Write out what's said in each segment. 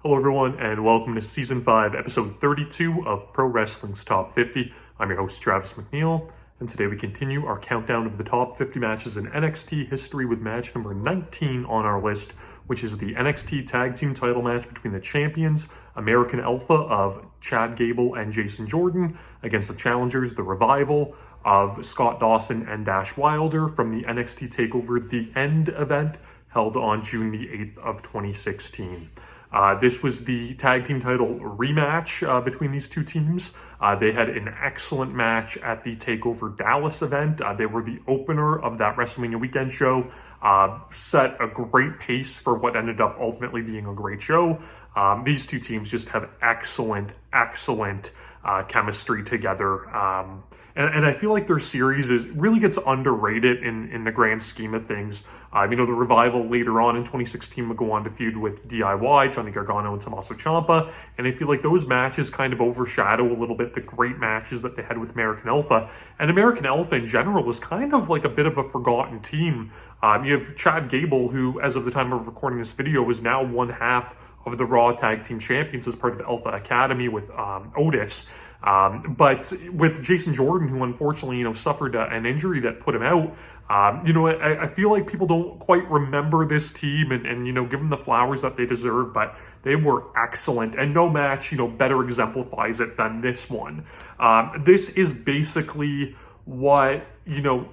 Hello everyone and welcome to Season 5, Episode 32 of Pro Wrestling's Top 50. I'm your host Travis McNeil, and today we continue our countdown of the top 50 matches in NXT history with match number 19 on our list, which is the NXT Tag Team title match between the champions, American Alpha of Chad Gable and Jason Jordan, against the challengers, the Revival of Scott Dawson and Dash Wilder from the NXT TakeOver The End event held on June the 8th of 2016. This was the tag team title rematch between these two teams. They had an excellent match at the TakeOver Dallas event. They were the opener of that WrestleMania weekend show, set a great pace for what ended up ultimately being a great show. These two teams just have excellent chemistry together. And I feel like their series really gets underrated in the grand scheme of things. The Revival later on in 2016 would go on to feud with DIY, Johnny Gargano and Tommaso Ciampa, and I feel like those matches kind of overshadow a little bit the great matches that they had with American Alpha. And American Alpha in general was kind of like a bit of a forgotten team. You have Chad Gable, who, as of the time of recording this video, is now one half of the Raw Tag Team Champions as part of the Alpha Academy with Otis. But with Jason Jordan, who unfortunately, suffered an injury that put him out, I feel like people don't quite remember this team and give them the flowers that they deserve, but they were excellent, and no match, better exemplifies it than this one. This is basically what,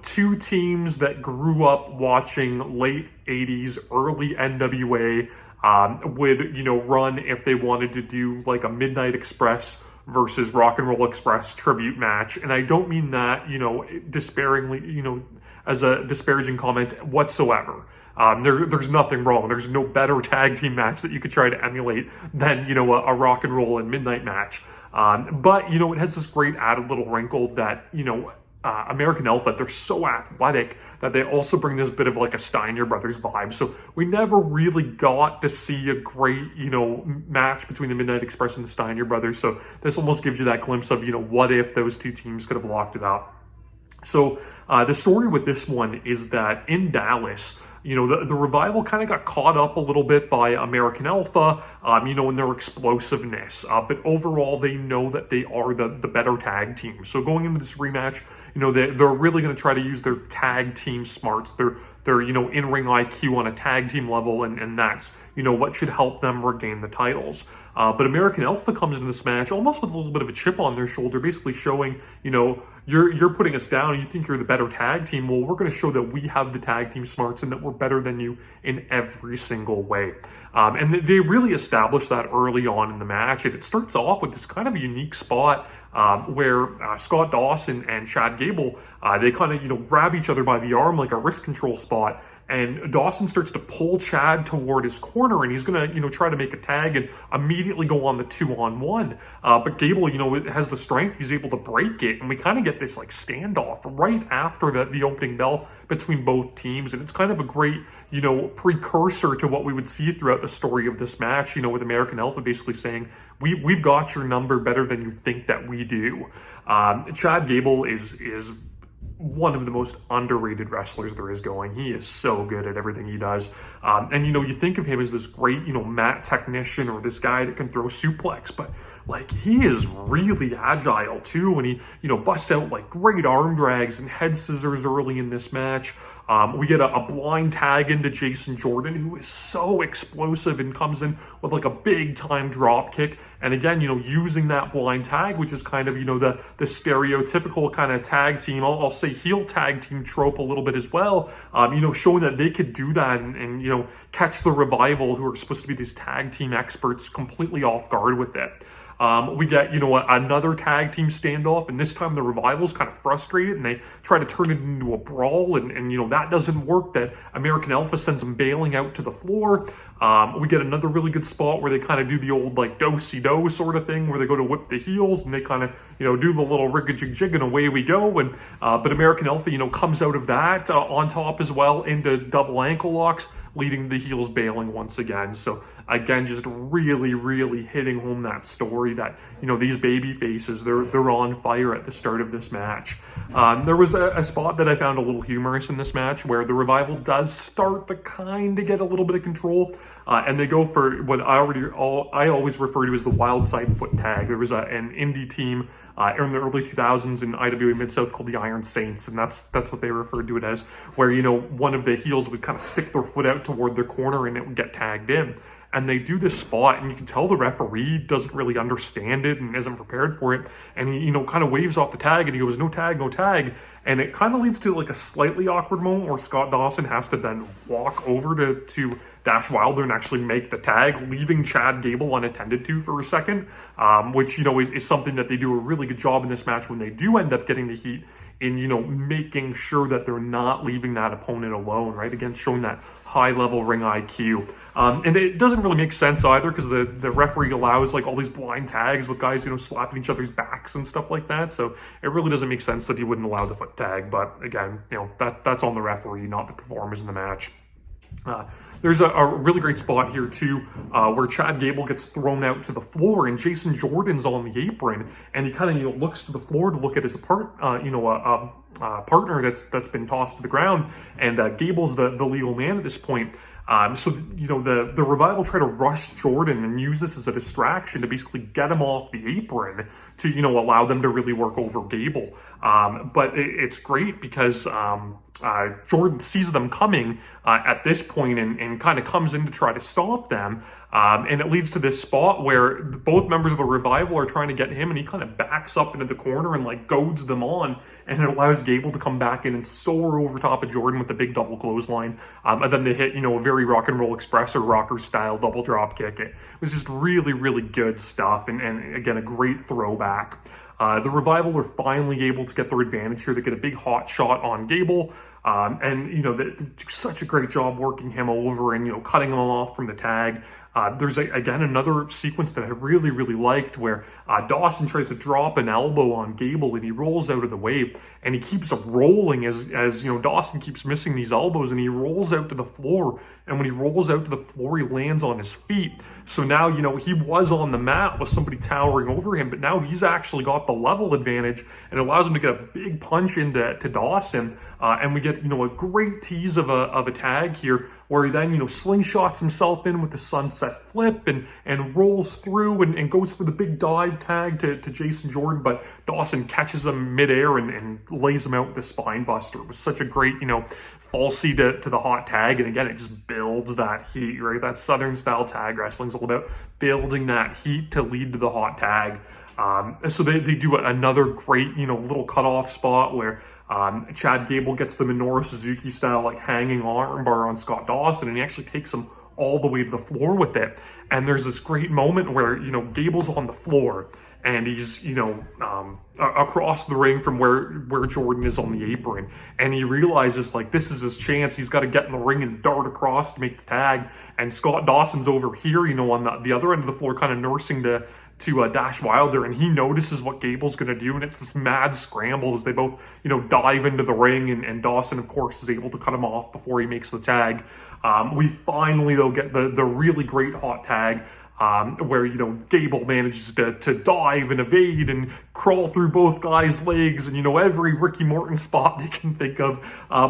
two teams that grew up watching late 80s, early NWA, would, run if they wanted to do like a Midnight Express versus Rock and Roll Express tribute match. And I don't mean that, despairingly, as a disparaging comment whatsoever. There's nothing wrong. There's no better tag team match that you could try to emulate than, a Rock and Roll and Midnight match. But, it has this great added little wrinkle that, American Alpha, they're so athletic that they also bring this bit of like a Steiner Brothers vibe. So we never really got to see a great, match between the Midnight Express and the Steiner Brothers. So this almost gives you that glimpse of, what if those two teams could have locked it up. So the story with this one is that in Dallas, the Revival kind of got caught up a little bit by American Alpha, in their explosiveness. But overall, they know that they are the better tag team. So going into this rematch, they're really going to try to use their tag team smarts, their in-ring IQ on a tag team level, and that's, what should help them regain the titles. But American Alpha comes into this match almost with a little bit of a chip on their shoulder, basically showing, you're putting us down, you think you're the better tag team. Well, we're going to show that we have the tag team smarts and that we're better than you in every single way. And they really established that early on in the match. And it starts off with this kind of a unique spot where Scott Dawson and Chad Gable, they kind of, grab each other by the arm like a wrist control spot. And Dawson starts to pull Chad toward his corner, and he's going to, try to make a tag and immediately go on the 2-on-1. But Gable, has the strength. He's able to break it, and we kind of get this like standoff right after the opening bell between both teams. And it's kind of a great, precursor to what we would see throughout the story of this match, with American Alpha basically saying, we've got your number better than you think that we do. Chad Gable is one of the most underrated wrestlers there is going. He is so good at everything he does. And, you think of him as this great, mat technician or this guy that can throw suplex, but like he is really agile too. And he, busts out like great arm drags and head scissors early in this match. We get a blind tag into Jason Jordan, who is so explosive and comes in with like a big time drop kick. And again, using that blind tag, which is kind of, the stereotypical kind of tag team, I'll say heel tag team trope a little bit as well, showing that they could do that and catch the Revival, who are supposed to be these tag team experts, completely off guard with it. We get, another tag team standoff, and this time the Revival's kind of frustrated, and they try to turn it into a brawl, and that doesn't work. That American Alpha sends them bailing out to the floor. We get another really good spot where they kind of do the old, like, do-si-do sort of thing, where they go to whip the heels, and they kind of, do the little rig-a-jig-jig, and away we go. And but American Alpha, comes out of that on top as well into double ankle locks, leading the heels bailing once again. So again, just really hitting home that story that, these baby faces, they're on fire at the start of this match. There was a spot that I found a little humorous in this match where the Revival does start to kind of get a little bit of control. and they go for what I always refer to as the wild side foot tag. There was an indie team in the early 2000s in IWA Mid-South called the Iron Saints, and that's what they referred to it as, where, you know, one of the heels would kind of stick their foot out toward their corner and it would get tagged in. And they do this spot, and you can tell the referee doesn't really understand it and isn't prepared for it. And he, you know, kind of waves off the tag, and he goes, no tag, no tag. And it kind of leads to like a slightly awkward moment where Scott Dawson has to then walk over to Dash Wilder and actually make the tag, leaving Chad Gable unattended to for a second, which, you know, is something that they do a really good job in this match when they do end up getting the heat in, you know, making sure that they're not leaving that opponent alone, right? Again, showing that high-level ring IQ. And it doesn't really make sense either, because the referee allows like all these blind tags with guys, you know, slapping each other's backs and stuff like that. So it really doesn't make sense that he wouldn't allow the foot tag. But again, you know, that's on the referee, not the performers in the match. There's a really great spot here too, where Chad Gable gets thrown out to the floor and Jason Jordan's on the apron, and he kind of, you know, looks to the floor to look at his partner that's been tossed to the ground, and Gable's the legal man at this point. So, you know, the Revival try to rush Jordan and use this as a distraction to basically get him off the apron to, you know, allow them to really work over Gable. But it's great because Jordan sees them coming at this point and kind of comes in to try to stop them. And it leads to this spot where both members of the Revival are trying to get him, and he kind of backs up into the corner and like goads them on, and it allows Gable to come back in and soar over top of Jordan with a big double clothesline. And then they hit, you know, a very Rock and Roll Express or rocker style double drop kick. It was just really, really good stuff, and again, a great throwback. The Revival are finally able to get their advantage here. They get a big hot shot on Gable. And, you know, they do such a great job working him over and, you know, cutting him off from the tag. There's, again, another sequence that I really, really liked where Dawson tries to drop an elbow on Gable and he rolls out of the way, and he keeps rolling as you know, Dawson keeps missing these elbows, and he rolls out to the floor, and when he rolls out to the floor, he lands on his feet. So now, you know, he was on the mat with somebody towering over him, but now he's actually got the level advantage, and it allows him to get a big punch into Dawson. And we get, you know, a great tease of a tag here where he then, you know, slingshots himself in with the sunset flip and rolls through and goes for the big dive tag to Jason Jordan, but Dawson catches him midair and lays him out with a spine buster. It was such a great, you know, falsy to the hot tag, and again, it just builds that heat, right? That Southern style tag wrestling's all about building that heat to lead to the hot tag. So they do another great, you know, little cutoff spot where Chad Gable gets the Minoru Suzuki style, like hanging armbar on Scott Dawson, and he actually takes him all the way to the floor with it. And there's this great moment where, you know, Gable's on the floor and he's, you know, across the ring from where Jordan is on the apron, and he realizes like this is his chance. He's got to get in the ring and dart across to make the tag. And Scott Dawson's over here, you know, on the other end of the floor, kind of nursing to Dash Wilder, and he notices what Gable's going to do, and it's this mad scramble as they both, you know, dive into the ring, and Dawson, of course, is able to cut him off before he makes the tag. We finally, though, get the really great hot tag, where, you know, Gable manages to dive and evade and crawl through both guys' legs, and, you know, every Ricky Morton spot they can think of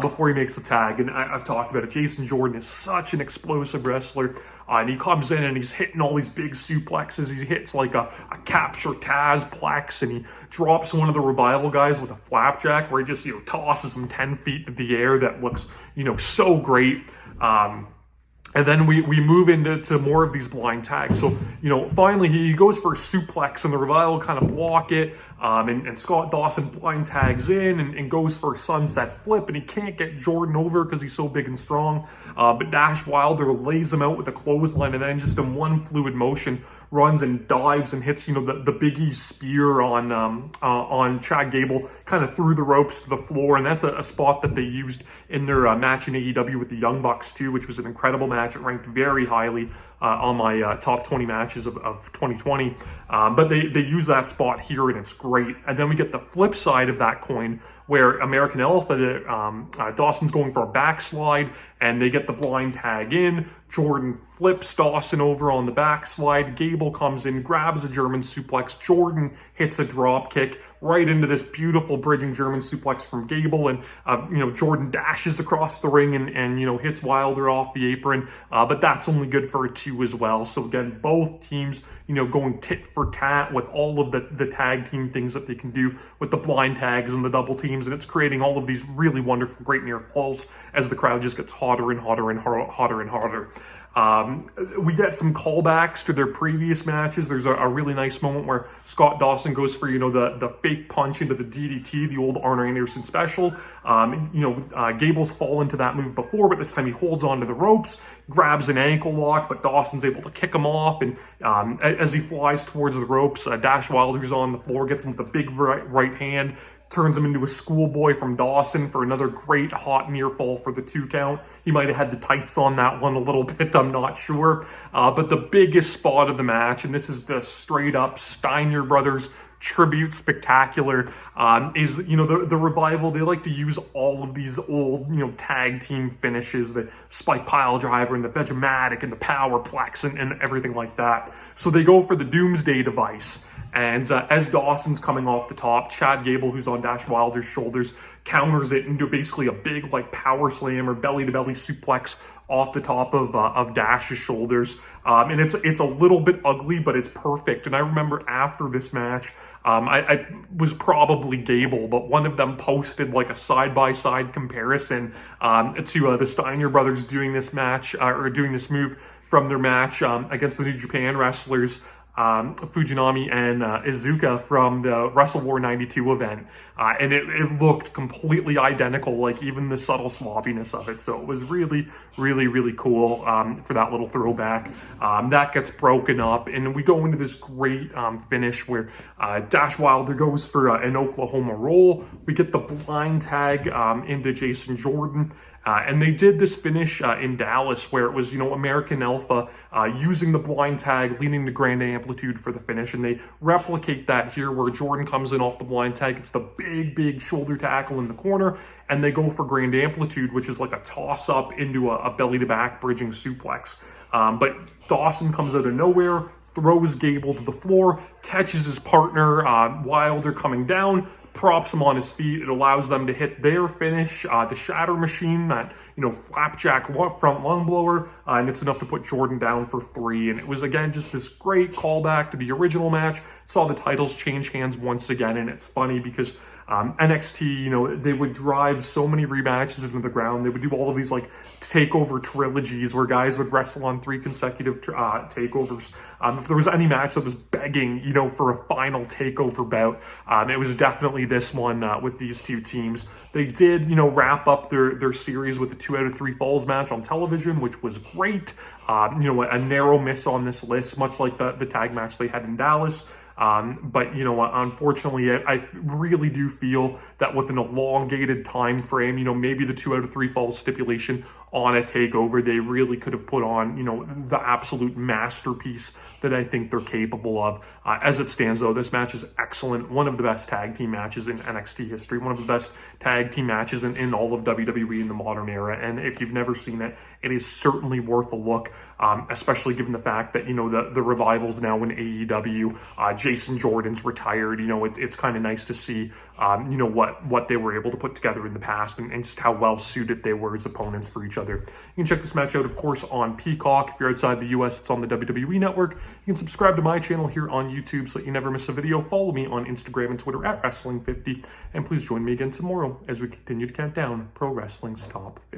before he makes the tag. And I've talked about it. Jason Jordan is such an explosive wrestler. And he comes in and he's hitting all these big suplexes. He hits like a capture Taz plex, and he drops one of the Revival guys with a flapjack where he just, you know, tosses him 10 feet into the air. That looks, you know, so great. And then we move into more of these blind tags. So, you know, finally he goes for a suplex, and the Revival kind of block it. And Scott Dawson blind tags in and goes for a sunset flip, and he can't get Jordan over because he's so big and strong. But Dash Wilder lays him out with a clothesline, and then just in one fluid motion runs and dives and hits, you know, the Big E spear on Chad Gable, kind of through the ropes to the floor. And that's a spot that they used in their match in AEW with the Young Bucks too, which was an incredible match. It ranked very highly on my top 20 matches of 2020. But they use that spot here, and it's great. And then we get the flip side of that coin, where American Alpha, Dawson's going for a backslide, and they get the blind tag in. Jordan flips Dawson over on the backslide. Gable comes in, grabs a German suplex. Jordan hits a drop kick, right into this beautiful bridging German suplex from Gable, and Jordan dashes across the ring and hits Wilder off the apron, but that's only good for a 2 as well. So again, both teams going tit for tat with all of the tag team things that they can do with the blind tags and the double teams, and it's creating all of these really wonderful, great near falls as the crowd just gets hotter and hotter and hotter and hotter. We get some callbacks to their previous matches. There's a really nice moment where Scott Dawson goes for, the fake punch into the DDT, the old Arn Anderson special. Gable's fallen to that move before, but this time he holds onto the ropes, grabs an ankle lock, but Dawson's able to kick him off. And as he flies towards the ropes, Dash Wilder's on the floor, gets him with a big right hand, turns him into a schoolboy from Dawson for another great hot near fall for the 2 count. He might have had the tights on that one a little bit, I'm not sure. But the biggest spot of the match, and this is the straight up Steiner Brothers tribute spectacular, is the Revival. They like to use all of these old tag team finishes, the spike pile driver and the Vegematic and the powerplex and everything like that. So they go for the Doomsday device. And as Dawson's coming off the top, Chad Gable, who's on Dash Wilder's shoulders, counters it into basically a big power slam or belly-to-belly suplex off the top of Dash's shoulders. And it's a little bit ugly, but it's perfect. And I remember after this match, I was probably Gable, but one of them posted a side-by-side comparison to the Steiner brothers doing this match, or doing this move from their match against the New Japan wrestlers, Fujinami and Iizuka from the Wrestle War 92 event, and it looked completely identical, even the subtle sloppiness of it. So it was really, really, really cool for that little throwback. That gets broken up, and we go into this great finish where Dash Wilder goes for an Oklahoma roll. We get the blind tag into Jason Jordan. And they did this finish in Dallas where it was, American Alpha using the blind tag, leading to Grand Amplitude for the finish. And they replicate that here where Jordan comes in off the blind tag. It's the big shoulder tackle in the corner. And they go for Grand Amplitude, which is like a toss-up into a belly-to-back bridging suplex. But Dawson comes out of nowhere, throws Gable to the floor, catches his partner, Wilder, coming down, props him on his feet. It allows them to hit their finish, the Shatter Machine, that flapjack front lung blower, and it's enough to put Jordan down for 3. And it was again just this great callback to the original match. Saw the titles change hands once again, and it's funny because NXT, they would drive so many rematches into the ground. They would do all of these takeover trilogies where guys would wrestle on 3 consecutive takeovers. If there was any match that was begging, for a final takeover bout, it was definitely this one with these 2 teams. They did, wrap up their series with a 2 out of 3 falls match on television, which was great. A narrow miss on this list, much like the tag match they had in Dallas. But unfortunately, I really do feel that with an elongated time frame, maybe the 2 out of 3 falls stipulation on a takeover, they really could have put on, the absolute masterpiece that I think they're capable of. As it stands, though, this match is excellent. One of the best tag team matches in NXT history. One of the best tag team matches in all of WWE in the modern era. And if you've never seen it, it is certainly worth a look, especially given the fact that, the Revival's now in AEW. Jason Jordan's retired. It's kind of nice to see, what they were able to put together in the past and just how well suited they were as opponents for each other. You can check this match out, of course, on Peacock. If you're outside the US, it's on the WWE Network. You can subscribe to my channel here on YouTube so that you never miss a video. Follow me on Instagram and Twitter at Wrestling50. And please join me again tomorrow as we continue to count down Pro Wrestling's Top 50.